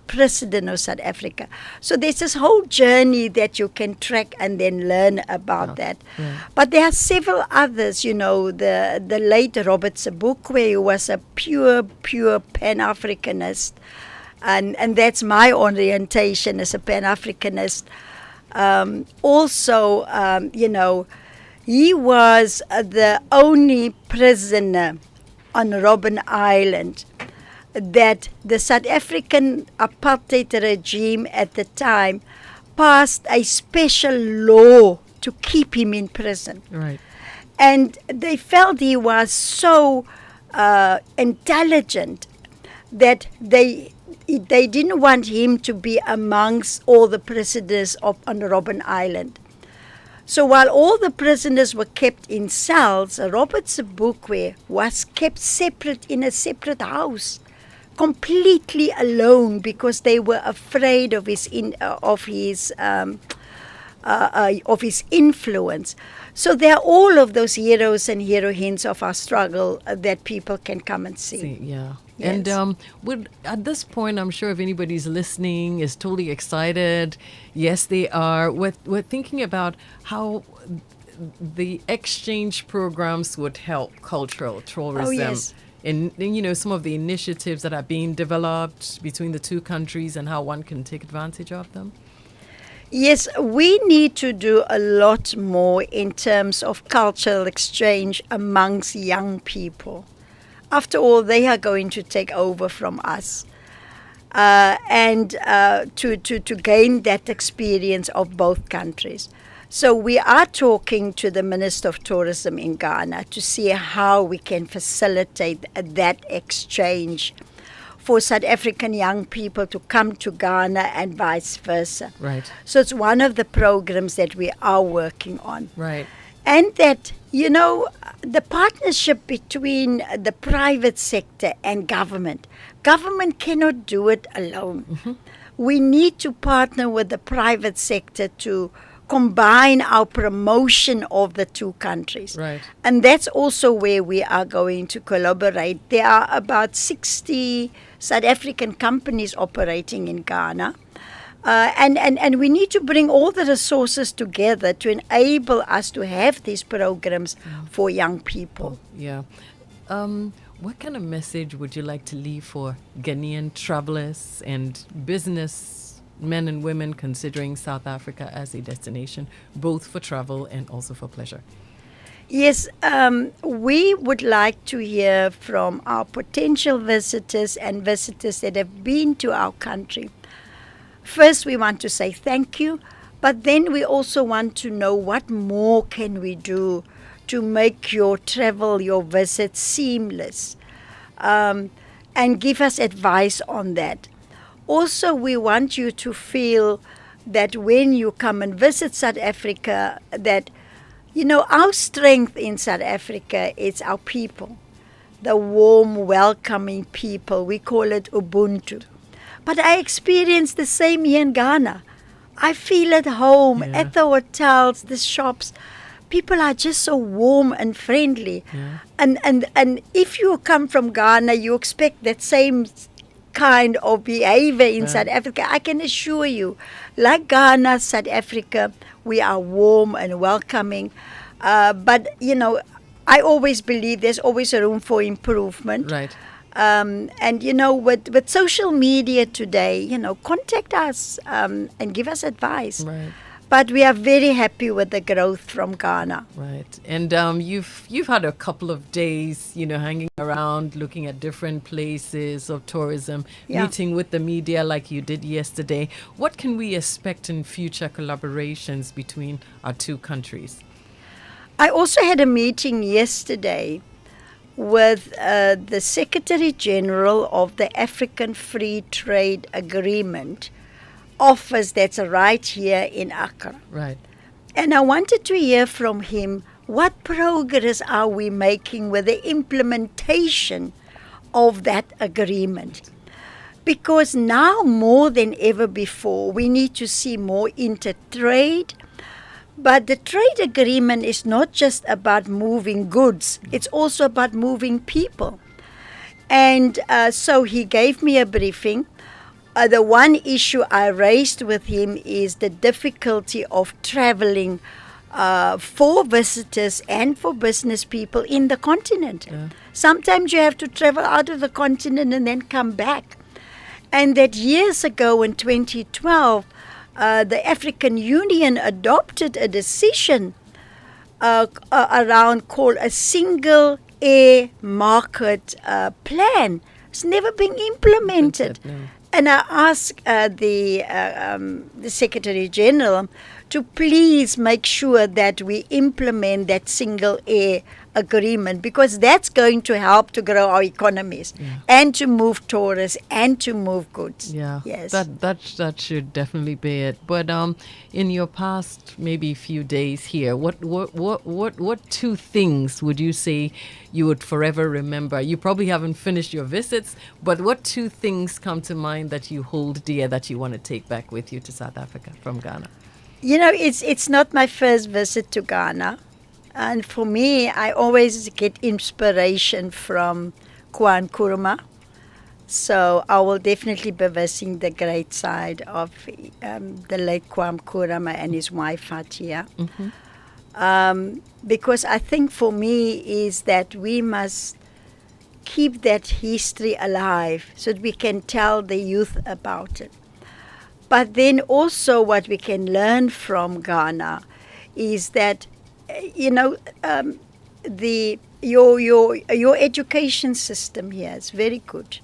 president of South Africa. So there's this whole journey that you can track and then learn about that. Yeah. But there are several others, the late Robert Sobukwe, who was a pure Pan-Africanist. And that's my orientation as a Pan-Africanist. He was the only prisoner on Robben Island that the South African apartheid regime at the time passed a special law to keep him in prison. Right. And they felt he was so intelligent that they didn't want him to be amongst all the prisoners on Robben Island. So while all the prisoners were kept in cells, Robert Sobukwe was kept separate in a separate house, completely alone, because they were afraid of his influence. So there are all of those heroes and heroines of our struggle that people can come and see. Yeah. Yes. And at this point, I'm sure if anybody's listening is totally excited, yes, they are. We're thinking about how the exchange programs would help cultural tourism. Oh, yes. And some of the initiatives that are being developed between the two countries and how one can take advantage of them. Yes, we need to do a lot more in terms of cultural exchange amongst young people. After all, they are going to take over from us, and to gain that experience of both countries. So we are talking to the Minister of Tourism in Ghana to see how we can facilitate that exchange for South African young people to come to Ghana and vice versa. Right. So it's one of the programs that we are working on. Right. And that, the partnership between the private sector and government. Government cannot do it alone. Mm-hmm. We need to partner with the private sector to combine our promotion of the two countries. Right. And that's also where we are going to collaborate. There are about 60 South African companies operating in Ghana. And we need to bring all the resources together to enable us to have these programs for young people. Yeah. What kind of message would you like to leave for Ghanaian travelers and business men and women considering South Africa as a destination, both for travel and also for pleasure? Yes, we would like to hear from our potential visitors and visitors that have been to our country. First, we want to say thank you, but then we also want to know what more can we do to make your travel, your visit seamless, and give us advice on that. Also, we want you to feel that when you come and visit South Africa, that, our strength in South Africa is our people, the warm, welcoming people. We call it Ubuntu. But I experience the same here in Ghana. I feel at home, at the hotels, the shops. People are just so warm and friendly. Yeah. And if you come from Ghana, you expect that same kind of behavior in South Africa. I can assure you, like Ghana, South Africa, we are warm and welcoming. But, I always believe there's always a room for improvement. Right. And, with social media today, contact us and give us advice. Right. But we are very happy with the growth from Ghana. Right. And you've had a couple of days, hanging around, looking at different places of tourism, meeting with the media like you did yesterday. What can we expect in future collaborations between our two countries? I also had a meeting yesterday with the Secretary General of the African Free Trade Agreement office that's right here in Accra. Right. And I wanted to hear from him, what progress are we making with the implementation of that agreement? Because now more than ever before, we need to see more intertrade. But the trade agreement is not just about moving goods, it's also about moving people. And so he gave me a briefing The one issue I raised with him is the difficulty of traveling for visitors and for business people in the continent. Yeah. Sometimes you have to travel out of the continent and then come back. And that years ago in 2012, the African Union adopted a decision around called a single air market plan. It's never been implemented. No. And I asked the Secretary General to please make sure that we implement that single air agreement, because that's going to help to grow our economies and to move tourists and to move goods. Yeah, Yes. that should definitely be it. But in your past maybe few days here, what two things would you say you would forever remember? You probably haven't finished your visits, but what two things come to mind that you hold dear that you want to take back with you to South Africa from Ghana? You know, it's not my first visit to Ghana. And for me, I always get inspiration from Kwame Nkrumah. So I will definitely be visiting the great side of the late Kwame Nkrumah and his wife Fatia. Because I think for me is that we must keep that history alive so that we can tell the youth about it. But then also what we can learn from Ghana is that, your education system here is very good.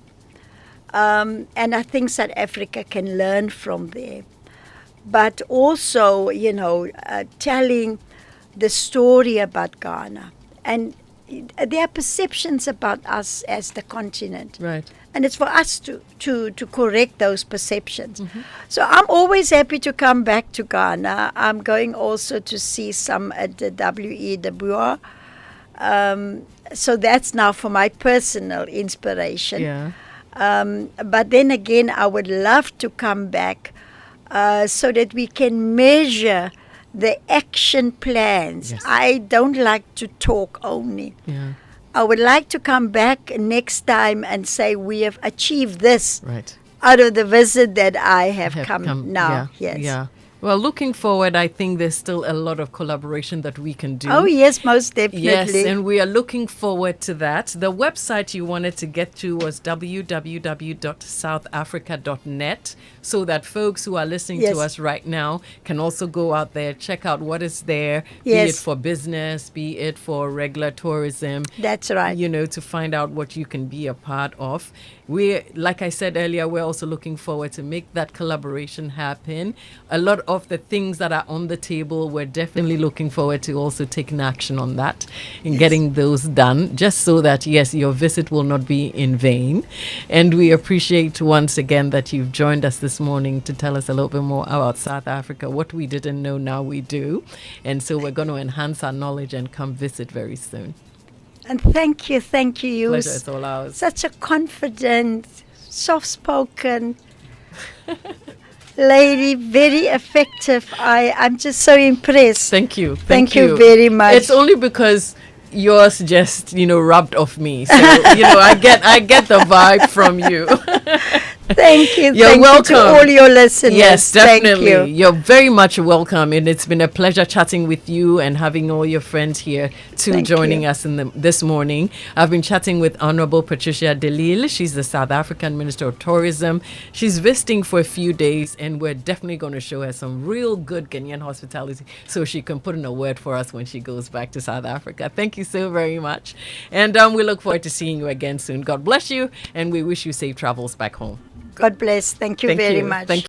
And I think South Africa can learn from there. But also, telling the story about Ghana. And there are perceptions about us as the continent. Right. And it's for us to correct those perceptions. So I'm always happy to come back to Ghana. I'm going also to see some at the W.E. Du Bois. So that's now for my personal inspiration. Yeah. But then again, I would love to come back so that we can measure the action plans. Yes. I don't like to talk only. Yeah. I would like to come back next time and say we have achieved this Right. out of the visit that I have come now. Yeah. Yes. Yeah. Well, looking forward, I think there's still a lot of collaboration that we can do. Oh, yes, most definitely. Yes, and we are looking forward to that. The website you wanted to get to was www.southafrica.net, so that folks who are listening to us right now can also go out there, check out what is there, be it for business, be it for regular tourism. That's right. To find out what you can be a part of. Like I said earlier, we're also looking forward to make that collaboration happen. A lot of the things that are on the table, we're definitely looking forward to also taking action on that and getting those done, just so that, yes, your visit will not be in vain. And we appreciate once again that you've joined us this morning to tell us a little bit more about South Africa. What we didn't know, now we do. And so we're going to enhance our knowledge and come visit very soon. And thank you. You. Pleasure is all ours. Such a confident, soft-spoken lady, very effective. I'm just so impressed. Thank you. Thank you very much. It's only because yours just, rubbed off me. So, I get the vibe from you. Thank you. You're Thank welcome. you to all your listeners. Yes, definitely. Thank you. You're very much welcome, and it's been a pleasure chatting with you and having all your friends here joining us this morning. I've been chatting with Honorable Patricia de Lille. She's the South African Minister of Tourism. She's visiting for a few days, and we're definitely going to show her some real good Ghanaian hospitality so she can put in a word for us when she goes back to South Africa. Thank you so very much. And we look forward to seeing you again soon. God bless you, and we wish you safe travels back home. God bless. Thank you very much. Thank you.